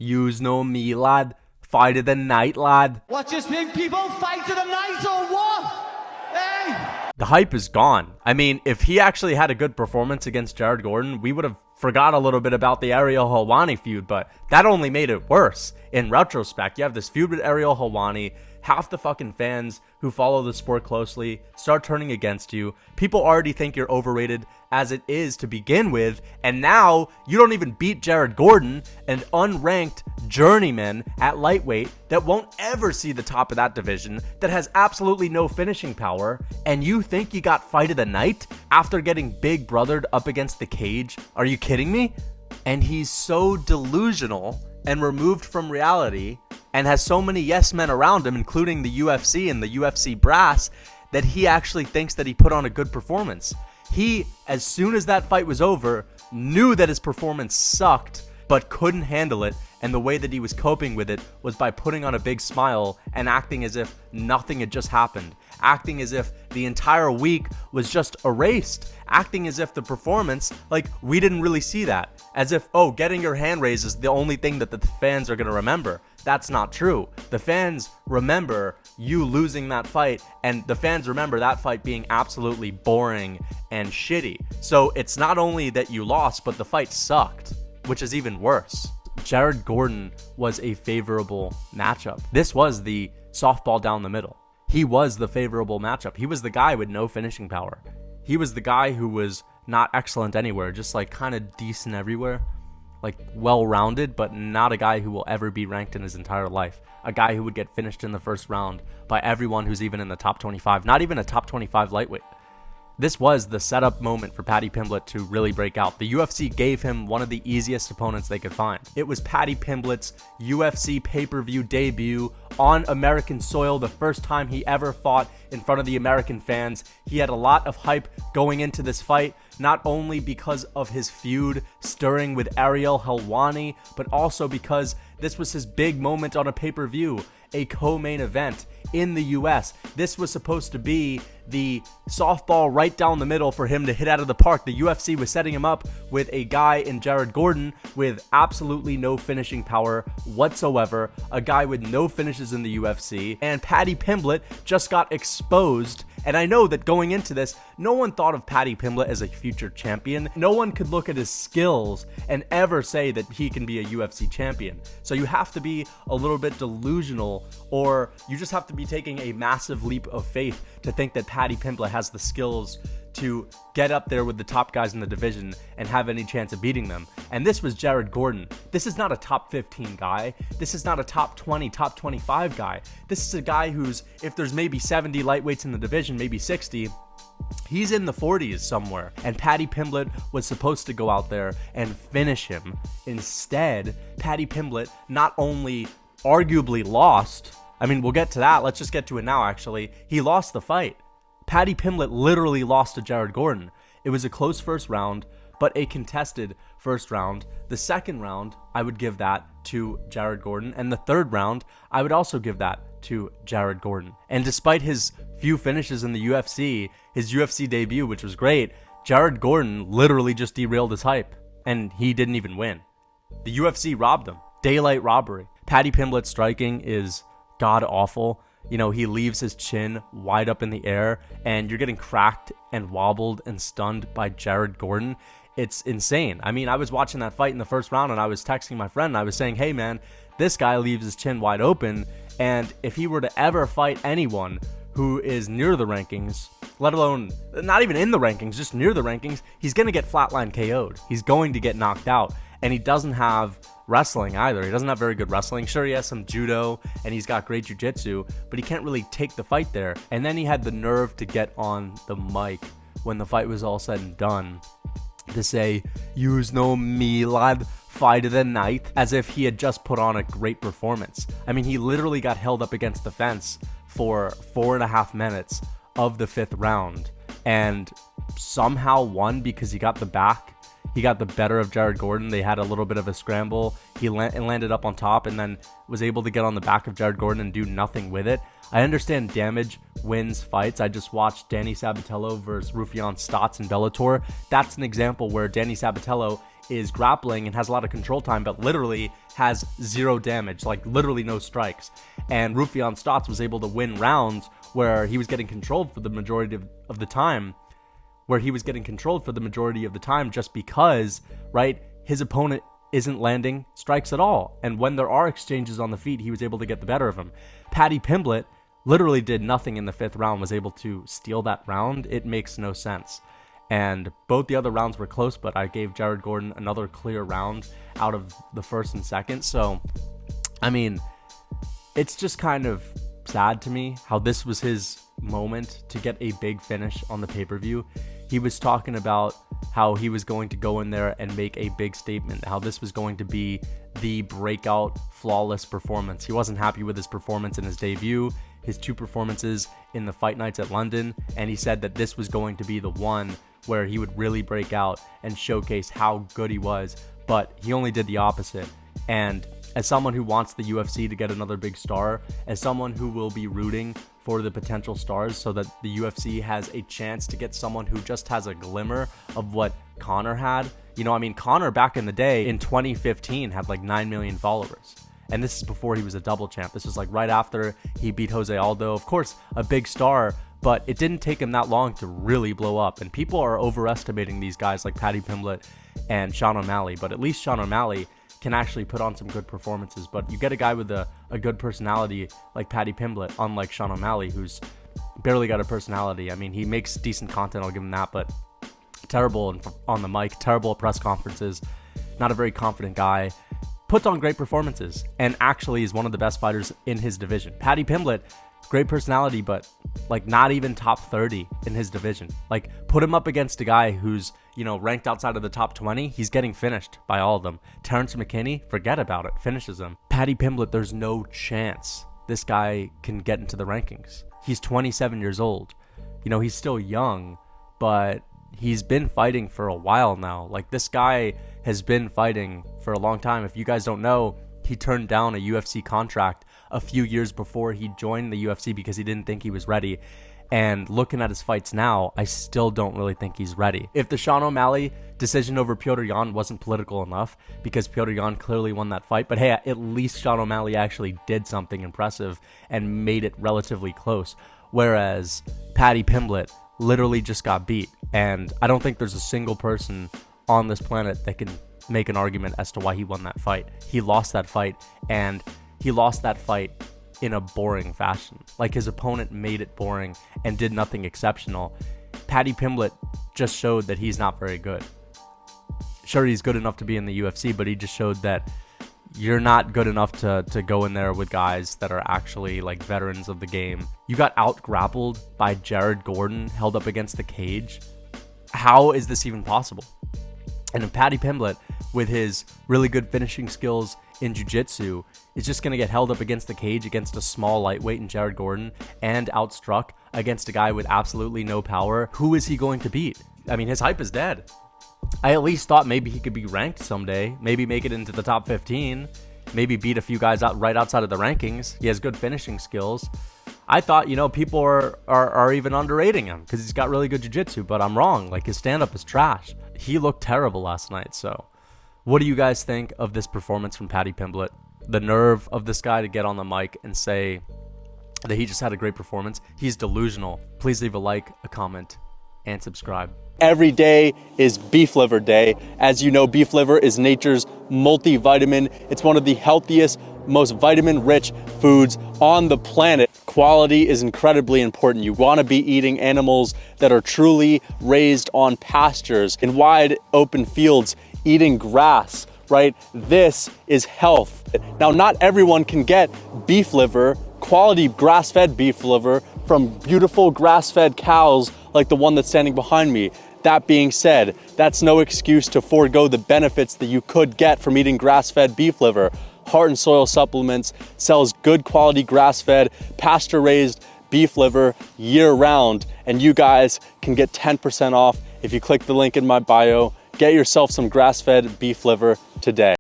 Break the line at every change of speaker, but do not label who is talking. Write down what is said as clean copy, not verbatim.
Yous know me, lad. Fight of the night, lad.
What, just think people fight to the night or what? Hey!
The hype is gone. I mean, if he actually had a good performance against Jared Gordon, we would have forgot a little bit about the Ariel Helwani feud, but that only made it worse. In retrospect, you have this feud with Ariel Helwani. Half the fucking fans who follow the sport closely start turning against you. People already think you're overrated as it is to begin with, and now you don't even beat Jared Gordon, an unranked journeyman at lightweight that won't ever see the top of that division, that has absolutely no finishing power, and you think you got fight of the night after getting big brothered up against the cage? Are you kidding me? And he's so delusional and removed from reality and has so many yes men around him, including the UFC and the UFC brass, that he actually thinks that he put on a good performance. He, as soon as that fight was over, knew that his performance sucked, but couldn't handle it, and the way that he was coping with it was by putting on a big smile and acting as if nothing had just happened, acting as if the entire week was just erased, acting as if the performance, like, we didn't really see that, as if, oh, getting your hand raised is the only thing that the fans are going to remember. That's not true. The fans remember you losing that fight, and the fans remember that fight being absolutely boring and shitty. So it's not only that you lost, but the fight sucked, which is even worse. Jared Gordon was a favorable matchup. This was the softball down the middle. He was the favorable matchup. He was the guy with no finishing power. He was the guy who was not excellent anywhere, just like kind of decent everywhere. Like well-rounded, but not a guy who will ever be ranked in his entire life. A guy who would get finished in the first round by everyone who's even in the top 25, not even a top 25 lightweight. This was the setup moment for Paddy Pimblett to really break out. The UFC gave him one of the easiest opponents they could find. It was Paddy Pimblett's UFC pay-per-view debut on American soil, the first time he ever fought in front of the American fans. He had a lot of hype going into this fight, not only because of his feud stirring with Ariel Helwani, but also because this was his big moment on a pay-per-view, a co-main event in the US. This was supposed to be the softball right down the middle for him to hit out of the park. The UFC was setting him up with a guy in Jared Gordon with absolutely no finishing power whatsoever, a guy with no finishes in the UFC, and Paddy Pimblett just got exposed. And I know that going into this, no one thought of Paddy Pimblett as a future champion. No one could look at his skills and ever say that he can be a UFC champion. So you have to be a little bit delusional, or you just have to be taking a massive leap of faith to think that Paddy Pimblett has the skills to get up there with the top guys in the division and have any chance of beating them. And this was Jared Gordon. This is not a top 15 guy. This is not a top 20, top 25 guy. This is a guy who's, if there's maybe 70 lightweights in the division, maybe 60, he's in the 40s somewhere. And Paddy Pimblett was supposed to go out there and finish him. Instead, Paddy Pimblett not only arguably lost, I mean, we'll get to that. Let's just get to it now, actually. He lost the fight. Paddy Pimblett literally lost to Jared Gordon. It was a close first round, but a contested first round. The second round, I would give that to Jared Gordon. And the third round, I would also give that to Jared Gordon. And despite his few finishes in the UFC, his UFC debut, which was great, Jared Gordon literally just derailed his hype. And he didn't even win. The UFC robbed him. Daylight robbery. Paddy Pimblett's striking is god-awful. You know, he leaves his chin wide up in the air, and you're getting cracked and wobbled and stunned by Jared Gordon. It's insane. I mean, I was watching that fight in the first round, and I was texting my friend, and I was saying, hey, man, this guy leaves his chin wide open, and if he were to ever fight anyone who is near the rankings, let alone not even in the rankings, just near the rankings, he's going to get flatline KO'd. He's going to get knocked out, and he doesn't have wrestling either. He doesn't have very good wrestling. Sure, he has some judo and he's got great jiu-jitsu, but he can't really take the fight there. And then he had the nerve to get on the mic when the fight was all said and done to say, "Yous know me, lad, fight of the night," as if he had just put on a great performance. I mean, he literally got held up against the fence for 4.5 minutes of the 5th round and somehow won because he got the back. He got the better of Jared Gordon. They had a little bit of a scramble. He landed up on top and then was able to get on the back of Jared Gordon and do nothing with it. I understand damage wins fights. I just watched Danny Sabatello versus Rufian Stotts in Bellator. That's an example where Danny Sabatello is grappling and has a lot of control time, but literally has 0 damage, like literally no strikes. And Rufion Stotts was able to win rounds where he was getting controlled for the majority of the time, just because, right, his opponent isn't landing strikes at all. And when there are exchanges on the feet, he was able to get the better of him. Paddy Pimblett literally did nothing in the 5th round, was able to steal that round. It makes no sense. And both the other rounds were close, but I gave Jared Gordon another clear round out of the 1st and 2nd. So, I mean, it's just kind of sad to me how this was his moment to get a big finish on the pay-per-view. He was talking about how he was going to go in there and make a big statement, how this was going to be the breakout, flawless performance. He wasn't happy with his performance in his debut, his 2 performances in the fight nights at London, and he said that this was going to be the one where he would really break out and showcase how good he was, but he only did the opposite. And as someone who wants the UFC to get another big star, as someone who will be rooting for the potential stars so that the UFC has a chance to get someone who just has a glimmer of what Conor had. You know, I mean, Conor back in the day in 2015 had like 9 million followers. And this is before he was a double champ. This was like right after he beat Jose Aldo. Of course, a big star, but it didn't take him that long to really blow up. And people are overestimating these guys like Paddy Pimblett and Sean O'Malley. But at least Sean O'Malley can actually put on some good performances. But you get a guy with a good personality like Paddy Pimblett, unlike Sean O'Malley, who's barely got a personality. I mean, he makes decent content, I'll give him that, but terrible on the mic, terrible at press conferences, not a very confident guy. Puts on great performances and actually is one of the best fighters in his division. Paddy Pimblett, great personality, but like not even top 30 in his division. Like put him up against a guy who's, you know, ranked outside of the top 20. He's getting finished by all of them. Terrence McKinney, forget about it, finishes him. Paddy Pimblett, there's no chance this guy can get into the rankings. He's 27 years old. You know, he's still young, but he's been fighting for a while now. Like this guy has been fighting for a long time. If you guys don't know, he turned down a UFC contract a few years before he joined the UFC because he didn't think he was ready. And looking at his fights now, I still don't really think he's ready. If the Sean O'Malley decision over Petr Yan wasn't political enough, because Petr Yan clearly won that fight, but hey, at least Sean O'Malley actually did something impressive and made it relatively close. Whereas Paddy Pimblett literally just got beat. And I don't think there's a single person on this planet that can make an argument as to why he won that fight. He lost that fight, and he lost that fight in a boring fashion. Like his opponent made it boring and did nothing exceptional. Paddy Pimblett just showed that he's not very good. Sure, he's good enough to be in the UFC, but he just showed that you're not good enough to go in there with guys that are actually like veterans of the game. You got out-grappled by Jared Gordon, held up against the cage. How is this even possible? And if Paddy Pimblett, with his really good finishing skills in jiu-jitsu, is just going to get held up against the cage against a small lightweight in Jared Gordon and outstruck against a guy with absolutely no power, who is he going to beat? I mean, his hype is dead. I at least thought maybe he could be ranked someday, maybe make it into the top 15, maybe beat a few guys out right outside of the rankings. He has good finishing skills. I thought, you know, people are even underrating him because he's got really good jiu-jitsu, but I'm wrong. Like, his stand-up is trash. He looked terrible last night. So what do you guys think of this performance from Paddy Pimblett? The nerve of this guy to get on the mic and say that he just had a great performance. He's delusional. Please leave a like, a comment, and subscribe.
Every day is beef liver day. As you know, beef liver is nature's multivitamin. It's one of the healthiest, most vitamin-rich foods on the planet. Quality is incredibly important. You want to be eating animals that are truly raised on pastures, in wide open fields, eating grass, right? This is health. Now, not everyone can get beef liver, quality grass-fed beef liver from beautiful grass-fed cows like the one that's standing behind me. That being said, that's no excuse to forego the benefits that you could get from eating grass-fed beef liver. Heart and Soil Supplements sells good quality grass-fed, pasture-raised beef liver year-round, and you guys can get 10% off if you click the link in my bio. Get yourself some grass-fed beef liver today.